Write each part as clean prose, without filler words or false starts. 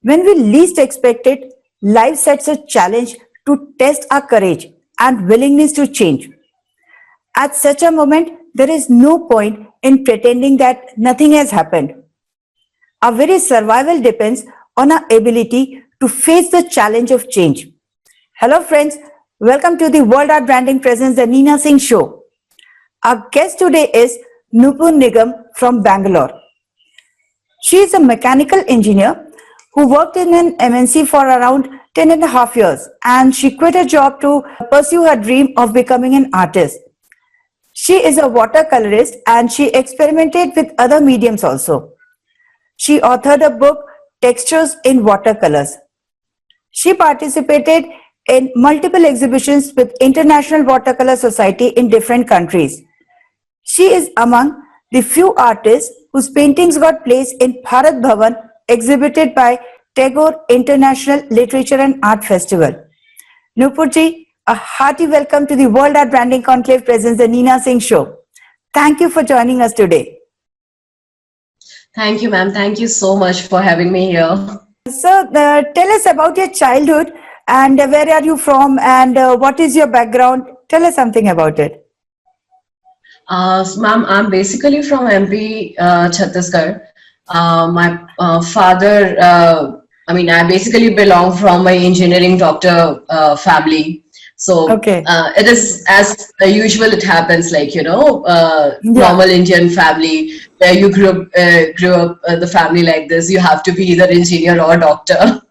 When we least expect it, life sets a challenge to test our courage and willingness to change. At such a moment, there is no point in pretending that nothing has happened. Our very survival depends on our ability to face the challenge of change. Hello, friends. Welcome to the World Art Branding Presents the Neena Singh Show. Our guest today is Nupur Nigam from Bangalore. She is a mechanical engineer who worked in an MNC for around 10 and a half years, and she quit her job to pursue her dream of becoming an artist. She is a watercolorist and she experimented with other mediums also. She authored a book, Textures in Watercolors. She participated in multiple exhibitions with International Watercolor Society in different countries. She is among the few artists whose paintings got placed in Bharat Bhavan, exhibited by Tagore International Literature and Art Festival. Nupurji, a hearty welcome to the World Art Branding Conclave presents the Neena Singh Show. Thank you for joining us today. Thank you, ma'am. Thank you so much for having me here. So, tell us about your childhood and where are you from and what is your background? Tell us something about it. So, ma'am, I'm basically from MP, Chhattisgarh. My father, I basically belong from an engineering doctor family. So it is as usual. It happens like normal Indian family where you grew up the family like this. You have to be either engineer or doctor.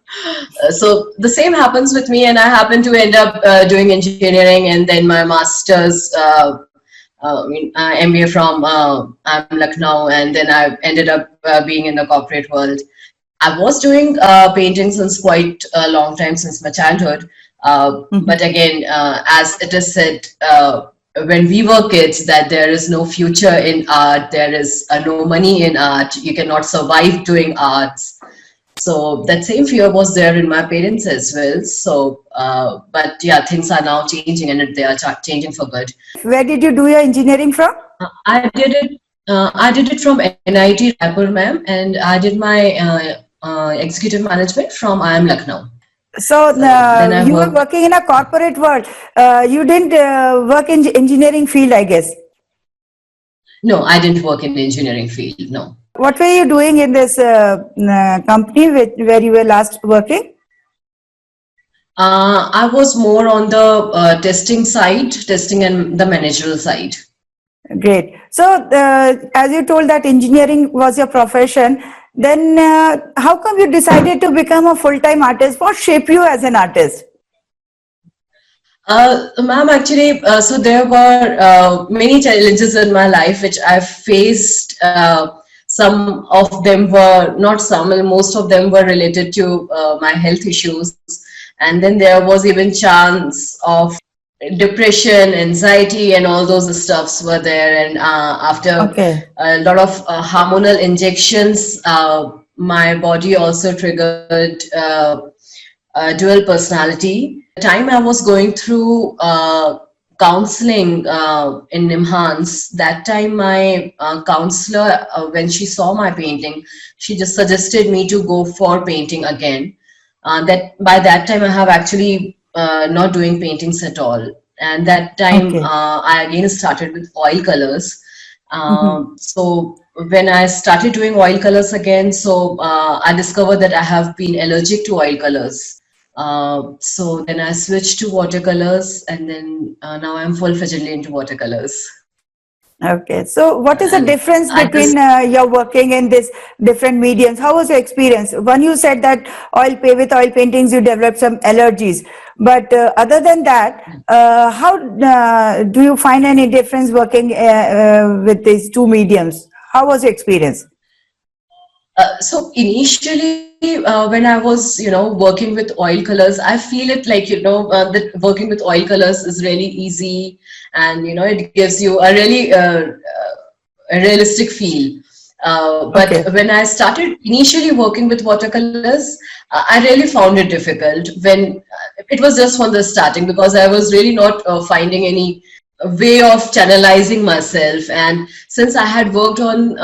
So the same happens with me, and I happen to end up doing engineering, and then my master's, MBA from Lucknow, and then I ended up being in the corporate world. I was doing painting since quite a long time, since my childhood. But again, as it is said, when we were kids, that there is no future in art, there is no money in art, you cannot survive doing arts. So that same fear was there in my parents as well. So, but yeah, things are now changing, and they are changing for good. Where did you do your engineering from? I did it from NIT Raipur, ma'am, and I did my executive management from IIM Lucknow. So you were working in a corporate world. You didn't work in engineering field, I guess. No, I didn't work in the engineering field. No. What were you doing in this company where you were last working? I was more on the testing side, testing and the managerial side. Great. So as you told that engineering was your profession, then how come you decided to become a full-time artist? What shaped you as an artist? Ma'am, actually, so there were many challenges in my life which I faced. Some of them were, not some, most of them were related to my health issues. And then there was even chance of depression, anxiety, and all those stuffs were there. And after a lot of hormonal injections, my body also triggered dual personality. The time I was going through counseling in NIMHANS, that time my counselor, when she saw my painting, she just suggested me to go for painting again. That by that time I have actually not doing paintings at all, and that time I again started with oil colors. So when I started doing oil colors again, so I discovered that I have been allergic to oil colors. So then I switched to watercolors, and then now I'm full-fledgedly into watercolors. Okay, so what is the difference between your working in this different mediums? How was your experience? One, you said that with oil paintings you developed some allergies, but other than that, how do you find any difference working with these two mediums? How was your experience? So initially, when I was, working with oil colors, I feel it like, that working with oil colors is really easy, and, it gives you a really a realistic feel. But when I started initially working with watercolors, I really found it difficult when it was just from the starting, because I was really not finding any way of channelizing myself. And since I had worked on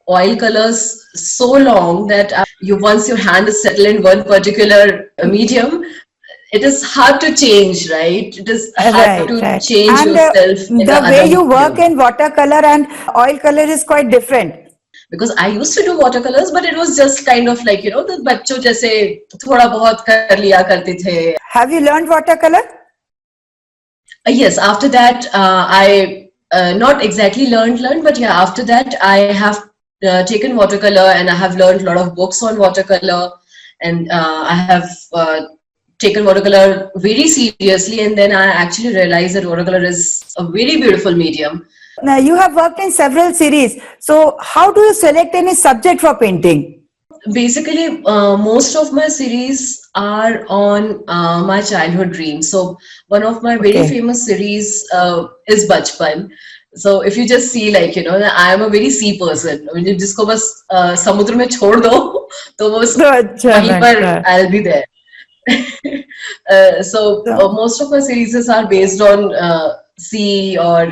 oil colors so long that once your hand is settled in one particular medium, it is hard to change, right? It is hard Right, to right. change And yourself in the way another you work medium. in watercolor and oil color is quite different. Because I used to do watercolors, but it was just kind of like, the बच्चों जैसे थोड़ा बहुत कर लिया करते थे. Have you learned watercolor? Yes, after that, I not exactly learned, but yeah, after that, I have taken watercolor and I have learned a lot of books on watercolor, and I have taken watercolor very seriously, and then I actually realized that watercolor is a very beautiful medium. Now, you have worked in several series. So, how do you select any subject for painting? Basically, most of my series are on my childhood dreams. So one of my very Okay. famous series is Bachpan. So if you just see, like, I am a very sea person. I mean, जिसको बस समुद्र में छोड़ दो, तो वो तो अच्छा वहीं पर लगता है. I'll be there. So So, most of my series are based on sea or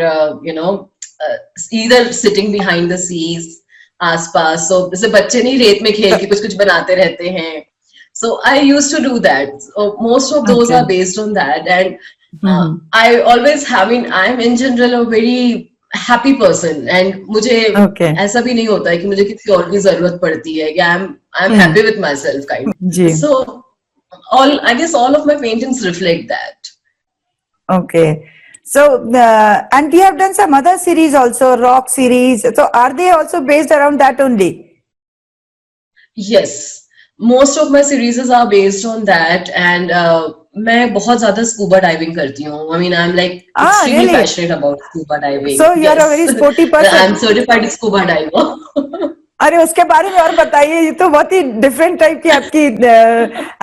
either sitting behind the seas आसपास. So जैसे बच्चे नहीं रेत में खेल के कुछ कुछ बनाते रहते हैं. So I used to do that. So most of those okay. are based on that, and Mhm. I always have been. I'm in general a very happy person, and मुझे Okay. ऐसा भी नहीं होता है कि मुझे किसी और की जरूरत पड़ती है. I'm happy with myself, kind. Ji. So I guess all of my paintings reflect that. Okay. So, and we have done some other series also, rock series. So, are they also based around that only? Yes, most of my series are based on that, and मैं बहुत ज़्यादा scuba diving करती हूँ. I mean, I'm like extremely Really? passionate about scuba diving. So, you are a Yes, very sporty person. I'm certified scuba diver. अरे उसके बारे में और बताइए, ये तो बहुत ही डिफरेंट टाइप की आपकी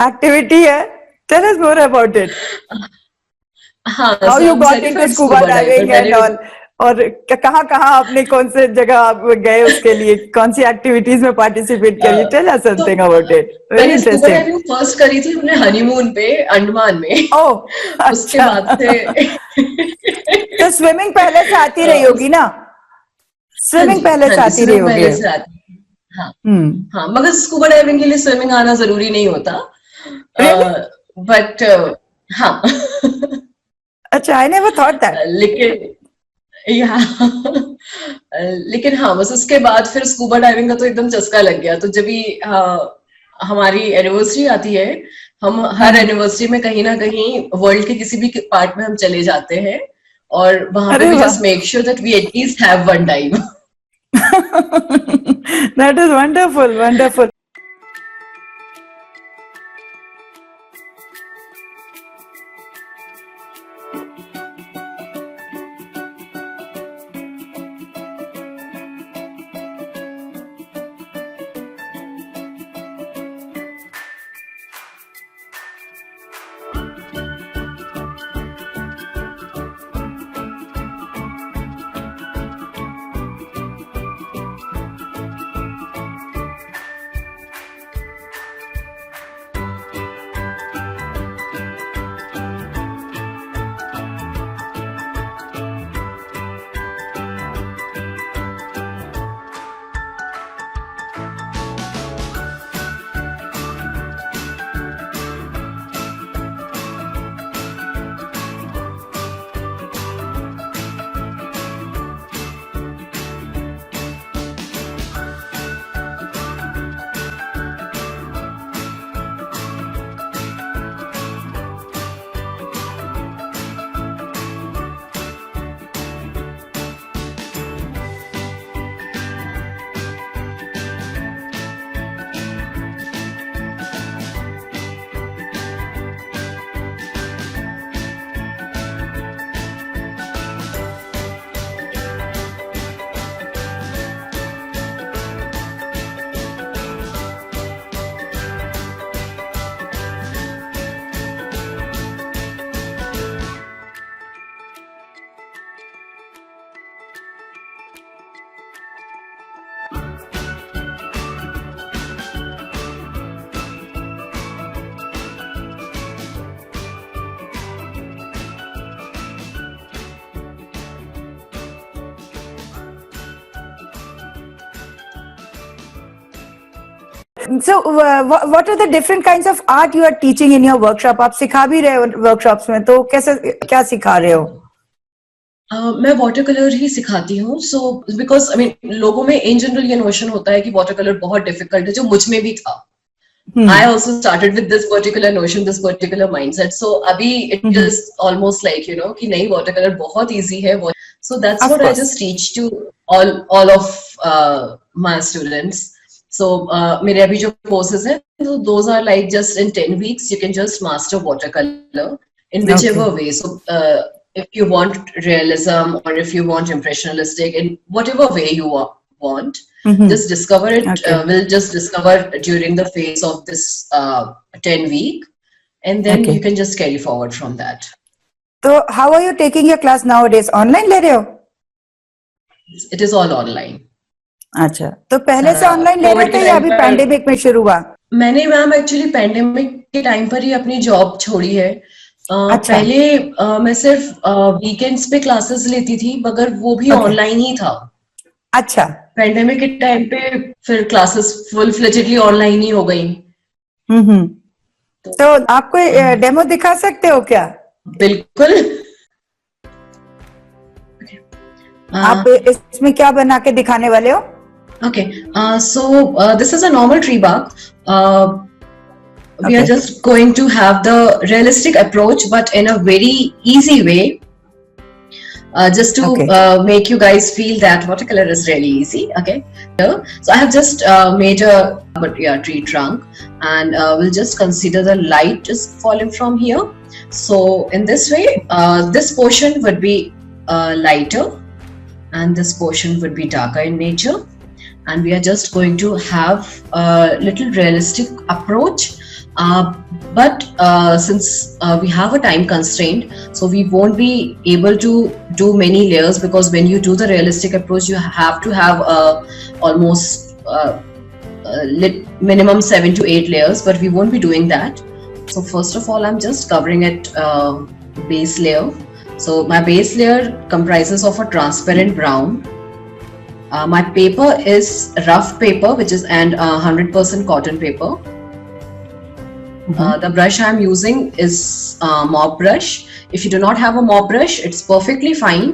एक्टिविटी है. Tell us more about it. हाँ, How so you I'm got into certified scuba scuba diver. diving and all? और कहाँ कहाँ आपने कौन से जगह आप गए उसके लिए, कौन सी एक्टिविटीज में पार्टिसिपेट करिए? Tell us तो something about it. Very मैंने स्कूबा interesting. डाइविंग फर्स्ट करी थी अपने हनीमून पे अंडमान में. ओह उसके अच्छा. बाद से तो स्विमिंग पहले से आती रही होगी ना? स्विमिंग पहले हाँ से जी, आती रही स्विमिंग होगी. पहले से आती है. हाँ हम्म. हाँ, मगर स्कूबा डाइविंग के लिए स्विमिंग आना जरूरी नहीं होता. Really? बट हाँ. अच्छा, I never thought that. लेकिन या लेकिन हाँ, बस उसके बाद फिर स्कूबा डाइविंग का तो एकदम चस्का लग गया. तो जब भी हमारी एनिवर्सरी आती है, हम हर एनिवर्सरी में कहीं ना कहीं वर्ल्ड के किसी भी पार्ट में हम चले जाते हैं, और वहां पे अरे वी वाह. Just make sure that we at least have one time. That is wonderful, wonderful. So, what are the different kinds of art you are teaching in your workshop? आप सिखा भी रहे हो workshops में, तो कैसे क्या सिखा रहे हो? मैं वाटर कलर ही सिखाती हूँ. सो बिकॉज आई मीन लोगों में इन जनरल ये नोशन होता है कि वाटर कलर बहुत डिफिकल्ट है, जो मुझ में भी था. I also started with this particular notion, this particular mindset. So abhi it is almost like, you know, कि नहीं watercolor बहुत easy है. So that's Of what I course. just teach to all of my students. So मेरे अभी जो courses हैं, so those are like just in 10 weeks you can just master watercolor in whichever way. So if you want realism or if you want impressionistic, in whatever way you want, just discover it. Okay. We'll just discover during the phase of this 10 week, and then Okay. you can just carry forward from that. तो how are you taking your class nowadays? Online ले रहे हो? It is all online. अच्छा, तो पहले से online ले रहे COVID थे के या time अभी पर- पैंडेमिक में शुरू हुआ? मैंने मैम एक्चुअली पैंडेमिक के टाइम पर ही अपनी जॉब छोड़ी है. अच्छा. पहले मैं सिर्फ वीकेंड्स पे क्लासेस लेती थी, मगर वो भी Okay. ऑनलाइन ही था. अच्छा. पैंडेमिक के टाइम पे फिर क्लासेस फुल फ्लेजेडली ऑनलाइन ही हो गई. तो आप कोई डेमो दिखा सकते हो क्या? बिल्कुल. आप इसमें क्या बना के दिखाने वाले हो? Okay, so this is a normal tree bark. We are Okay. just going to have the realistic approach, but in a very easy way, just to Okay. make you guys feel that watercolor is really easy. Okay, so I have just made a tree trunk, and we'll just consider the light is falling from here. So in this way, this portion would be lighter, and this portion would be darker in nature. And we are just going to have a little realistic approach, but since we have a time constraint, so we won't be able to do many layers, because when you do the realistic approach you have to have almost minimum 7 to 8 layers, but we won't be doing that. So first of all, I'm just covering it base layer. So my base layer comprises of a transparent brown. My paper is rough paper, which is 100% cotton paper. The brush I'm using is mop brush. If you do not have a mop brush, it's perfectly fine.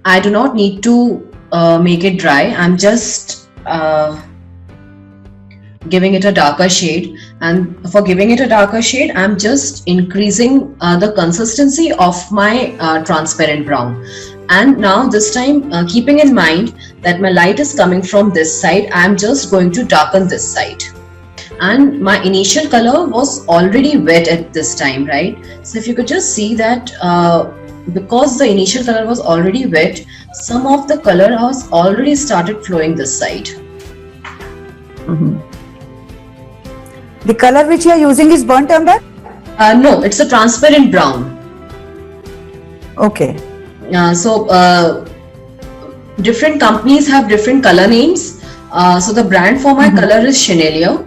I do not need to make it dry. I'm just giving it a darker shade, and for giving it a darker shade, I'm just increasing the consistency of my transparent brown. And now this time, keeping in mind that my light is coming from this side, I'm just going to darken this side. And my initial color was already wet at this time, right? So if you could just see that because the initial color was already wet, some of the color has already started flowing this side. The color which you are using is burnt umber? No, it's a transparent brown. Okay. So different companies have different color names. So the brand for my color is Chenelier.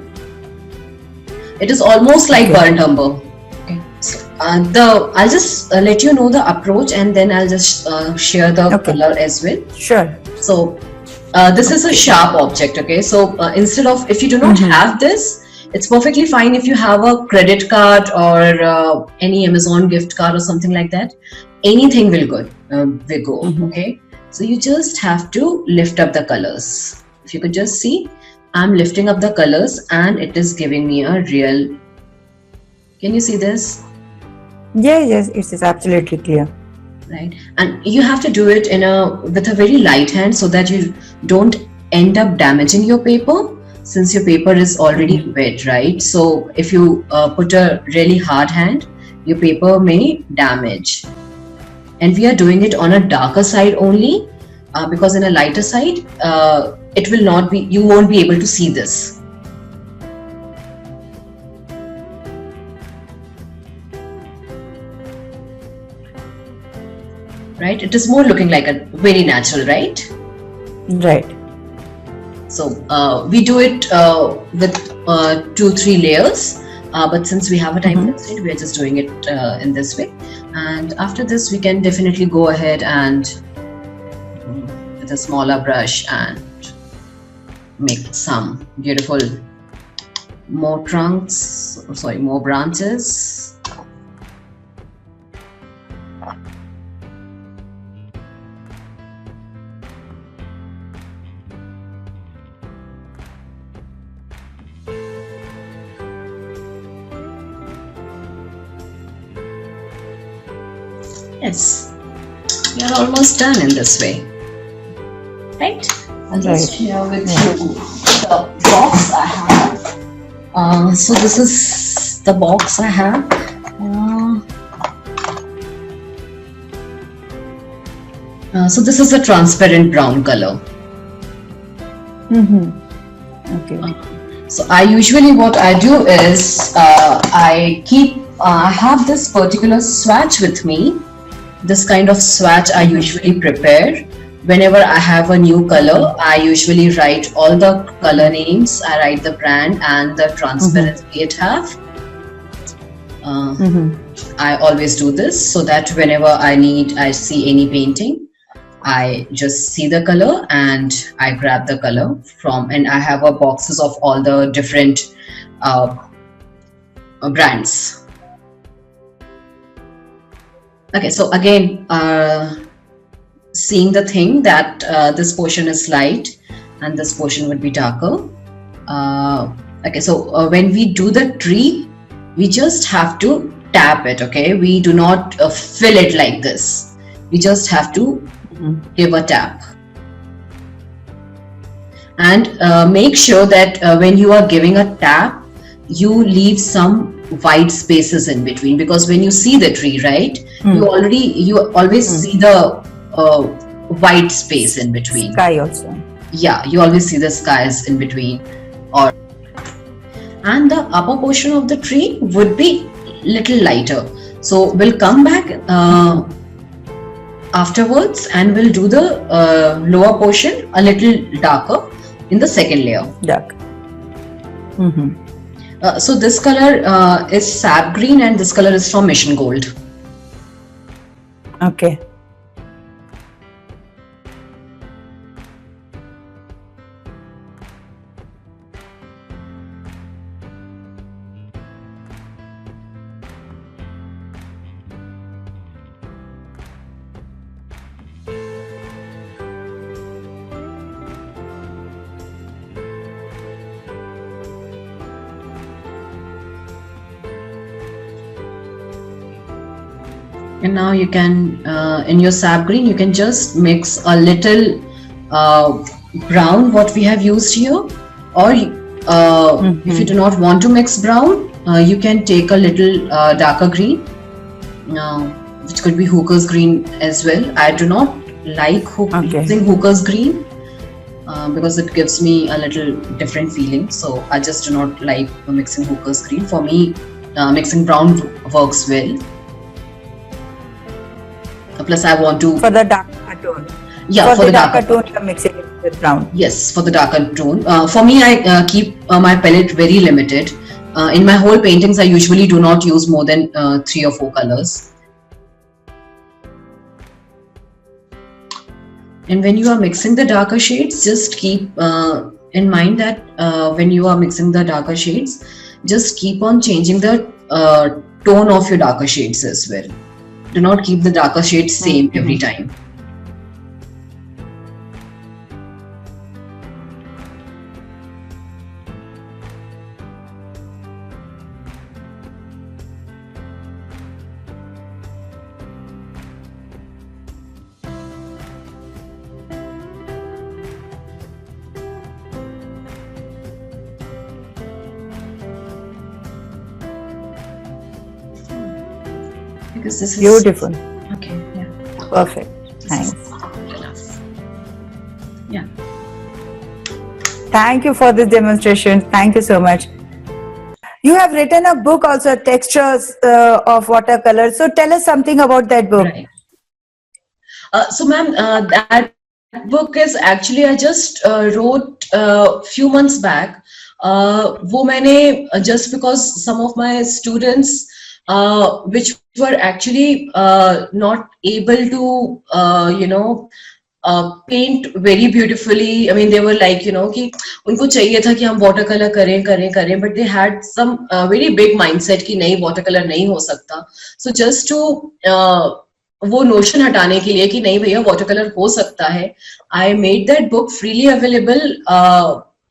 It is almost like burnt umber. Okay. So, I'll just let you know the approach, and then I'll just share the color as well. Sure. So this is a sharp object. Okay. So instead of, if you do not have this, it's perfectly fine if you have a credit card or any Amazon gift card or something like that. Anything will go. Okay. So you just have to lift up the colors. If you could just see, I'm lifting up the colors, and it is giving me a real. Can you see this? Yes, it is absolutely clear. Right, and you have to do it with a very light hand, so that you don't end up damaging your paper, since your paper is already wet, right? So if you put a really hard hand, your paper may damage. And we are doing it on a darker side only, because in a lighter side, it will not be, you won't be able to see this. Right? It is more looking like a very natural, right? Right. So we do it with 2-3 layers, but since we have a time constraint, we are just doing it in this way. And after this, we can definitely go ahead and with a smaller brush and make some beautiful more trunks, sorry, more branches. Yes, we are almost done in this way, right? I'll just share with you the box I have. So this is the box I have. So this is a transparent brown color. Okay. So I usually what I do is I have this particular swatch with me. This kind of swatch I usually prepare. Whenever I have a new color, I usually write all the color names. I write the brand and the transparency it have. I always do this so that whenever I see any painting, I just see the color and I grab the color from, and I have a boxes of all the different brands. Okay, so again, seeing the thing that this portion is light and this portion would be darker. Okay, so when we do the tree, we just have to tap it, okay? We do not fill it like this. We just have to give a tap. And make sure that when you are giving a tap, you leave some white spaces in between, because when you see the tree, right, you always see the white space in between. Sky also. Yeah, you always see the skies in between. And the upper portion of the tree would be little lighter. So we'll come back afterwards and we'll do the lower portion a little darker in the second layer. Dark. So this color is sap green and this color is from Mission Gold. Okay. And now you can, in your sap green, you can just mix a little brown, what we have used here. Or if you do not want to mix brown, you can take a little darker green, which could be Hooker's green as well. I do not like using Hooker's green because it gives me a little different feeling. So I just do not like mixing Hooker's green. For me, mixing brown works well. Plus I want to... For the darker tone. Yeah, for the darker tone, you are mixing it with brown. Yes, for the darker tone. For me, I keep my palette very limited. In my whole paintings, I usually do not use more than 3 or 4 colors. And when you are mixing the darker shades, just keep in mind that when you are mixing the darker shades, just keep on changing the tone of your darker shades as well. Do not keep the darker shades same every time. Because this is beautiful. Okay, yeah. Perfect. Thanks. Yeah. Thank you for this demonstration. Thank you so much. You have written a book also, Textures of Watercolor. So tell us something about that book. Right. So ma'am, that book is actually I just wrote a few months back. वो मैंने just because some of my students which were actually not able to paint very beautifully. I mean, they were like, कि उनको चाहिए था कि हम water color करें, but they had some very big mindset कि नहीं, water color नहीं हो सकता. So just to वो notion हटाने के लिए कि नहीं भैया water color हो सकता है, I made that book freely available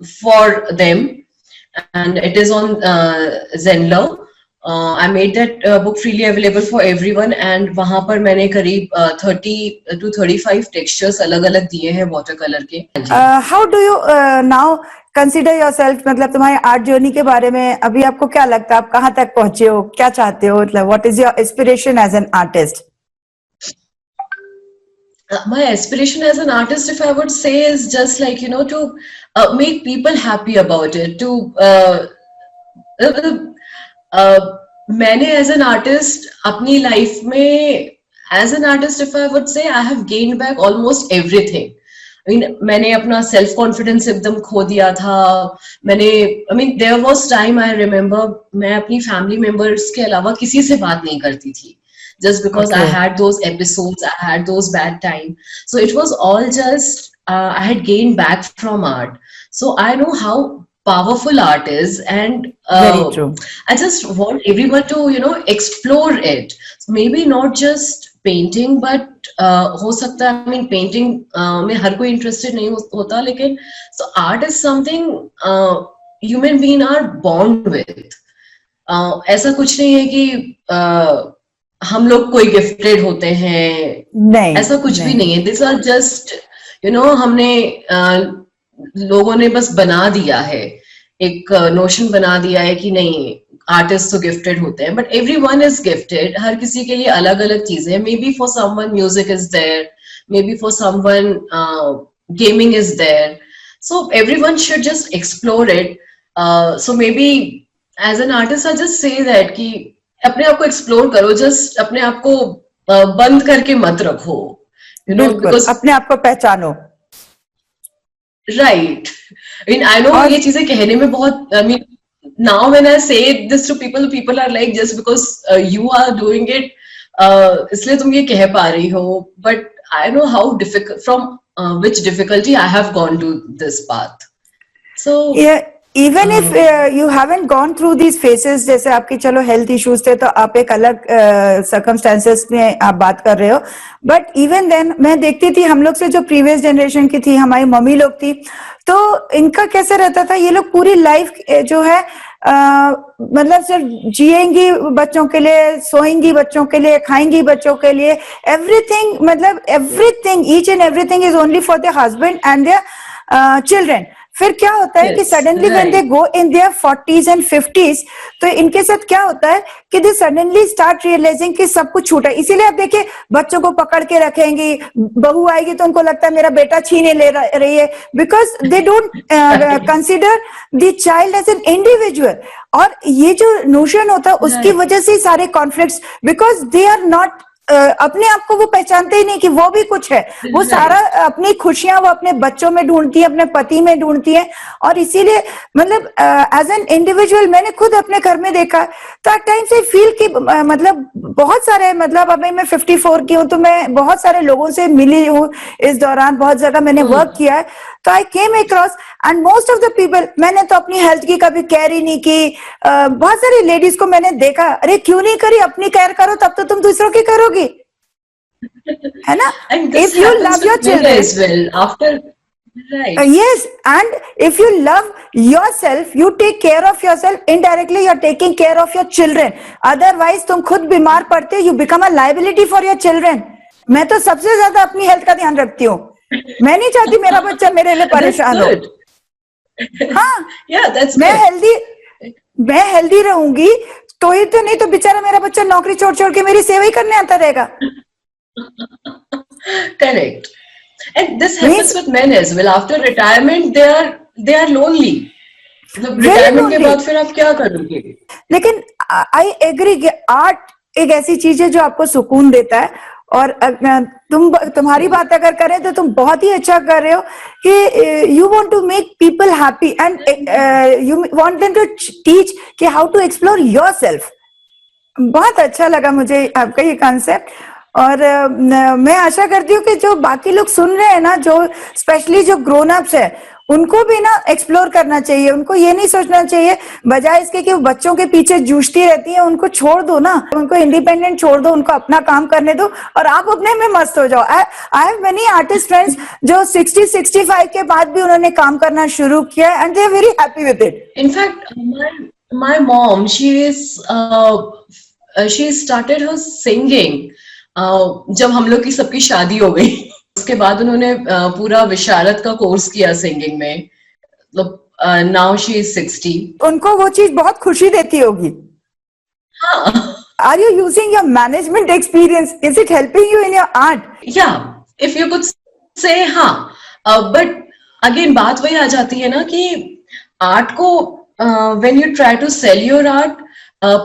for them, and it is on Zenler. I made that book freely available for everyone, and वहाँ पर मैंने करीब 30 to 35 textures अलग-अलग दिए हैं watercolor के. How do you now consider yourself? मतलब तुम्हारी आर्ट जर्नी के बारे में अभी आपको क्या लगता है, आप कहाँ तक पहुंचे हो, क्या चाहते हो, मतलब what is your aspiration as an artist? My aspiration as an artist, if I would say, is just like, to make people happy about it, मैंने एज एन आर्टिस्ट अपनी लाइफ में as an artist if I would say I have gained back almost everything. I mean, मैंने अपना self confidence एकदम खो दिया था. I mean there was time I remember मैं अपनी फैमिली मेंबर्स के अलावा किसी से बात नहीं करती थी, just because I had those episodes, I had those bad time. So it was all just I had gained back from art. So I know how powerful art is, and Very true. I just want everyone to explore it. So maybe not just painting, but हो सकता है, I mean painting में हर कोई interested नहीं होता, लेकिन so art is something human being are born with. ऐसा कुछ नहीं है कि हम लोग कोई गिफ्टेड होते हैं, नहीं, ऐसा कुछ भी नहीं है. दिस आर जस्ट हमने लोगों ने बस बना दिया है, एक नोशन बना दिया है कि नहीं आर्टिस्ट तो गिफ्टेड होते हैं, बट एवरीवन इज गिफ्टेड. हर किसी के लिए अलग अलग चीजें. Maybe for someone music is there, maybe for someone gaming is there. So everyone should just explore it. So maybe as an artist I just say that कि अपने आप को एक्सप्लोर करो, just अपने आप को बंद करके मत रखो, बिकॉज़ अपने आप को पहचानो. Right. I mean, I know ये चीजें कहने में बहुत, I mean, now when I say this to people, people are like, just because you are doing it, इसलिए तुम ये कह पा रही हो. But I know how difficult, from which difficulty I have gone to this path. So yeah. Even if you haven't gone through these phases, जैसे आपके चलो हेल्थ इश्यूज थे तो आप एक अलग सर्कमस्टेंसेस में आप बात कर रहे हो, बट इवन देन मैं देखती थी हम लोग से जो प्रीवियस जनरेशन की थी, हमारी मम्मी लोग थी, तो इनका कैसे रहता था, ये लोग पूरी लाइफ जो है मतलब सिर्फ जिएंगी बच्चों के लिए, सोएंगी बच्चों के लिए, खाएंगी बच्चों के लिए, एवरीथिंग, मतलब everything, each and everything is only for their husband and their children. फिर क्या होता है कि suddenly when they go in their 40s and 50s, तो इनके साथ क्या होता है कि दे सडनली स्टार्ट रियलाइजिंग कि सब कुछ छूटा. इसीलिए आप देखिए बच्चों को पकड़ के रखेंगी, बहू आएगी तो उनको लगता है मेरा बेटा छीने ले रही है, because they don't consider the child as an individual. और ये जो नोशन होता है उसकी वजह से सारे conflicts, because they are not अपने आप को वो पहचानते ही नहीं कि वो भी कुछ है. वो सारा अपनी खुशियां वो अपने बच्चों में ढूंढती है, अपने पति में ढूंढती है. और इसीलिए मतलब एज एन इंडिविजुअल मैंने खुद अपने घर में देखा, तो एट टाइम्स आई फील कि मतलब बहुत सारे, मतलब अभी मैं 54 की हूँ तो मैं बहुत सारे लोगों से मिली हूँ इस दौरान, बहुत जगह मैंने वर्क किया है, तो I came across and most of the people, मैंने तो अपनी हेल्थ की कभी केयर ही नहीं की. बहुत सारी लेडीज को मैंने देखा, अरे क्यों नहीं करी, अपनी केयर करो तब तो तुम दूसरों की करोगी, है ना. If you love your children, after yes, and if you love yourself, you take care of yourself, indirectly you are taking care of your children. Otherwise तुम खुद बीमार पड़ते, you become a liability for your children. मैं तो सबसे ज्यादा अपनी health का ध्यान रखती हूँ, मैं नहीं चाहती मेरा बच्चा मेरे लिए परेशान हो. हाँ, मैं हेल्दी रहूंगी तो ही तो, नहीं तो बेचारा मेरा बच्चा नौकरी छोड़ छोड़ के मेरी सेवा ही करने आता रहेगा. Correct. And this happens with men as well. After retirement, they are lonely. Retirement के बाद फिर आप क्या करोगे? लेकिन आई एग्री कि आर्ट एक ऐसी चीज है जो आपको सुकून देता है. और तुम्हारी बात अगर करें तो तुम बहुत ही अच्छा कर रहे हो कि you want to make people happy and you want them to teach कि हाउ टू एक्सप्लोर योरसेल्फ. बहुत अच्छा लगा मुझे आपका ये कॉन्सेप्ट. और मैं आशा करती हूँ कि जो बाकी लोग सुन रहे हैं ना, जो स्पेशली जो ग्रोन अप्स है, उनको भी ना एक्सप्लोर करना चाहिए। उनको ये नहीं सोचना चाहिए बजाय इसके कि वो बच्चों के पीछे जूझती रहती है, उनको छोड़ दो ना, उनको इंडिपेंडेंट छोड़ दो, उनको अपना काम करने दो और आप अपने में मस्त हो जाओ। I have many artist friends जो 60-65 के बाद भी उन्होंने काम करना शुरू किया and they are very happy with it. In fact, my mom, she started her singing जब हम लोग की सबकी शादी हो गई। उसके बाद उन्होंने पूरा विशारद का कोर्स किया सिंगिंग में। Now she is 60। उनको वो चीज बहुत खुशी देती होगी। हाँ। Are you using your management experience? Is it helping you in your art? Yeah, if you could say हाँ, but again बात वही आ जाती है ना कि आर्ट को when you try to sell your art,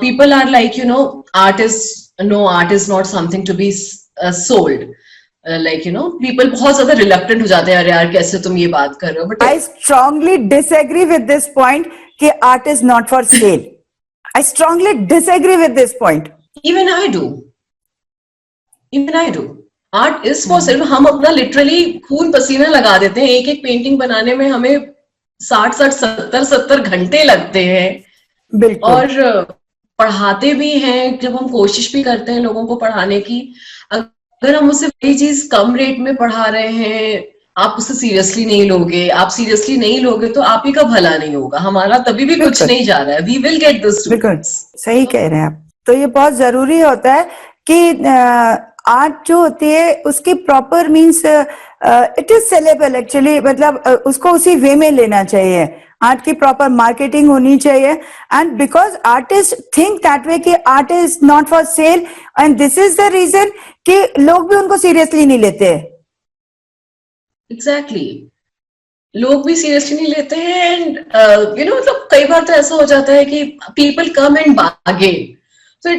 people are like, art is not something to be sold. Like, people बहुत ज्यादा reluctant हो जाते हैं, अरे यार कैसे तुम ये बात कर रहे हो। But I strongly disagree with this point कि art is not for sale. I strongly disagree with this point. Even I do. Art is for sale. हम अपना literally खून पसीना लगा देते हैं, एक एक पेंटिंग बनाने में हमें 60-70 घंटे लगते हैं। बिल्कुल। और पढ़ाते भी हैं, जब हम कोशिश भी करते हैं लोगों को पढ़ाने की, अगर हम उसे वही चीज कम रेट में पढ़ा रहे हैं, आप उसे सीरियसली नहीं लोगे, आप सीरियसली नहीं लोगे तो आप ही का भला नहीं होगा, हमारा तभी भी कुछ नहीं जा रहा है। We will get this. बिल्कुल सही कह रहे हैं आप। तो ये बहुत जरूरी होता है कि आर्ट जो होती है उसकी proper means it is saleable actually, मतलब उसको उसी वे में लेना चाहिए। आर्ट की प्रॉपर मार्केटिंग होनी चाहिए and because artist think that way कि art is not for sale and this is the reason कि लोग भी उनको सीरियसली नहीं लेते। एग्जैक्टली, लोग भी सीरियसली नहीं लेते हैं एंड मतलब कई बार तो ऐसा हो जाता है कि पीपल कम एंड बार्गेन, तो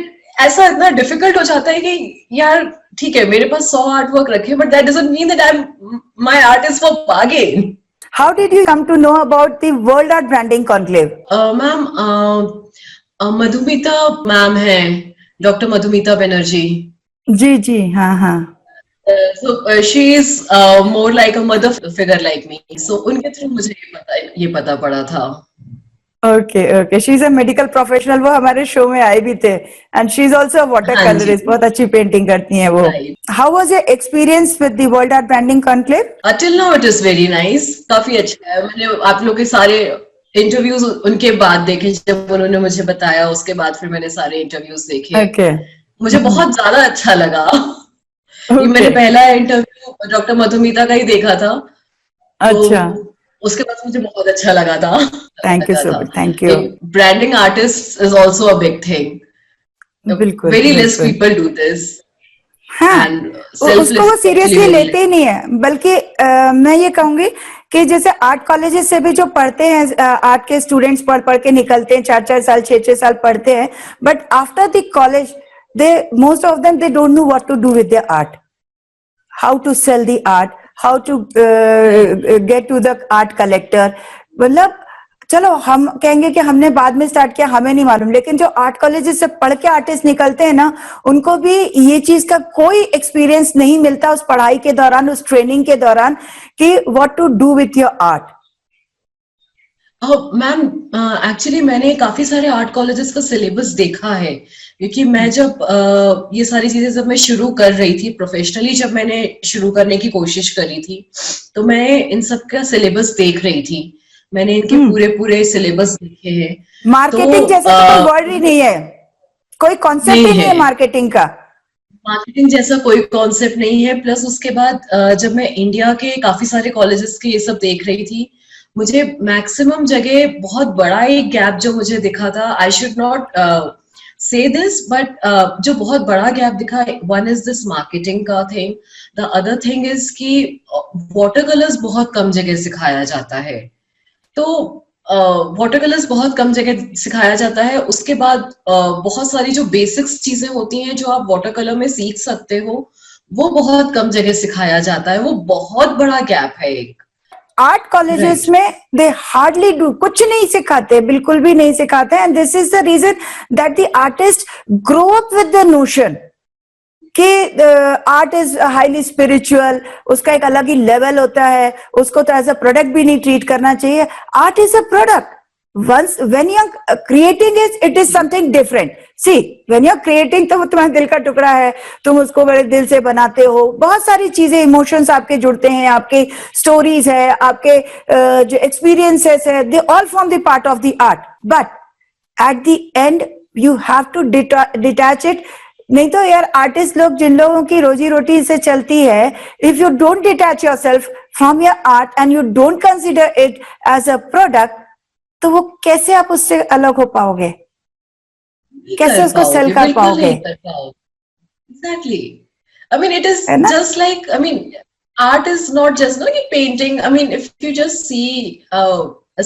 ऐसा इतना डिफिकल्ट हो जाता है कि यार ठीक है मेरे पास 100 आर्ट वर्क रखे, but that doesn't mean that my art is for bargain. How did you come to know about the World Art Branding Conclave? Ma'am, Madhumita ma'am है, डॉक्टर मधुमिता बनर्जी। जी हाँ हाँ। So she is more like a mother figure like me. So उनके through मुझे ये पता पड़ा था। Okay, she is a medical professional, वो हमारे शो में आई भी थे and she is also water colourist, बहुत अच्छी पेंटिंग करती हैं वो। How was your experience with the world art branding conclave? Till now it is very nice, काफी अच्छा है। मैंने आप लोग के सारे इंटरव्यूज उनके बाद देखे, जब उन्होंने मुझे बताया उसके बाद फिर मैंने सारे इंटरव्यूज देखे। ओके, मुझे बहुत ज्यादा अच्छा लगा। मैंने पहला इंटरव्यू डॉक्टर मधुमिता का ही देखा था। अच्छा, उसके बाद मुझे बहुत अच्छा लगा था। Thank you so much, thank you. Branding artist is also a big thing. बिल्कुल, very less people do this. हाँ, उसको वो सीरियसली लेते ही नहीं है, बल्कि मैं ये कहूंगी कि जैसे आर्ट कॉलेजेस से भी जो पढ़ते हैं, आर्ट के स्टूडेंट्स पढ़ के निकलते हैं, 4-4 साल 6-6 साल पढ़ते हैं, but after the college they most of them they don't know what to do with their art, how to sell the art, how to get to the art collector। मतलब चलो हम कहेंगे कि हमने बाद में स्टार्ट किया, हमें नहीं मालूम, लेकिन जो आर्ट कॉलेजेस से पढ़ के आर्टिस्ट निकलते हैं ना, उनको भी ये चीज का कोई एक्सपीरियंस नहीं मिलता उस पढ़ाई के दौरान, उस ट्रेनिंग के दौरान कि what to do with your art. Ma'am, actually मैंने काफी सारे आर्ट कॉलेजेस का सिलेबस देखा है, क्योंकि मैं जब ये सारी चीजें जब मैं शुरू कर रही थी प्रोफेशनली, जब मैंने शुरू करने की कोशिश करी थी, तो मैं इन सब का सिलेबस देख रही थी। मैंने इनके पूरे सिलेबस देखे हैं। मार्केटिंग जैसा कोई वर्ड ही नहीं है, कोई कॉन्सेप्ट ही नहीं है मार्केटिंग का। मार्केटिंग जैसा कोई कॉन्सेप्ट नहीं है। प्लस उसके बाद जब मैं इंडिया के काफी सारे कॉलेजेस के ये सब देख रही थी, मुझे मैक्सिमम जगह बहुत बड़ा एक गैप जो मुझे दिखा था, I should not say this, but जो बहुत बड़ा गैप दिखा, one is this marketing का thing, the other thing is कि water colors बहुत कम जगह सिखाया जाता है। तो water colors बहुत कम जगह सिखाया जाता है। उसके बाद बहुत सारी जो बेसिक्स चीजें होती हैं जो आप water color में सीख सकते हो, वो बहुत कम जगह सिखाया जाता है। वो बहुत बड़ा गैप है एक। आर्ट कॉलेजेस में दे हार्डली डू, कुछ नहीं सिखाते, बिल्कुल भी नहीं सिखाते, and this is the reason that the artist grow up with the notion कि आर्ट इज हाईली स्पिरिचुअल, उसका एक अलग ही लेवल होता है, उसको तो एज अ प्रोडक्ट भी नहीं ट्रीट करना चाहिए. Art is a product. Once when you're creating it is something different. See, when you're creating तो वो तुम्हारे दिल का टुकड़ा है, तुम उसको बड़े दिल से बनाते हो, बहुत सारी चीजें, इमोशंस आपके जुड़ते हैं, आपके स्टोरीज है, आपके जो एक्सपीरियंसेस है, they all form the part of the art. But at the end you have to detach it. नहीं तो यार आर्टिस्ट लोग, जिन लोगों की रोजी रोटी से चलती है, if you don't detach yourself from your art and you don't consider it as a product, तो वो कैसे आप उससे अलग हो पाओगे, कैसे उसको सेल कर पाओगे? Exactly. I mean, it is है ना? just like, I mean, art is not just like painting. I mean, if you just see,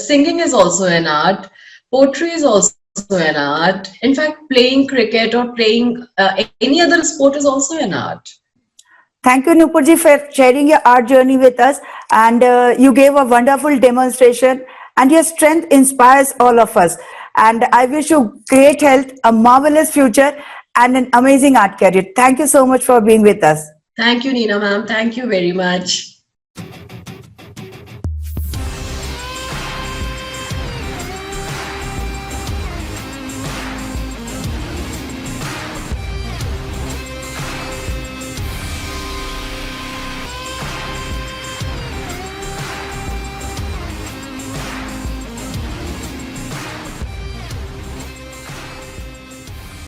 singing is also an art, poetry is also an art. In fact, playing cricket or playing any other sport is also an art. Thank you, Nupurji, for sharing your art journey with us. And you gave a wonderful demonstration, and your strength inspires all of us. And I wish you great health, a marvelous future, and an amazing art career. Thank you so much for being with us. Thank you, Neena ma'am. Thank you very much.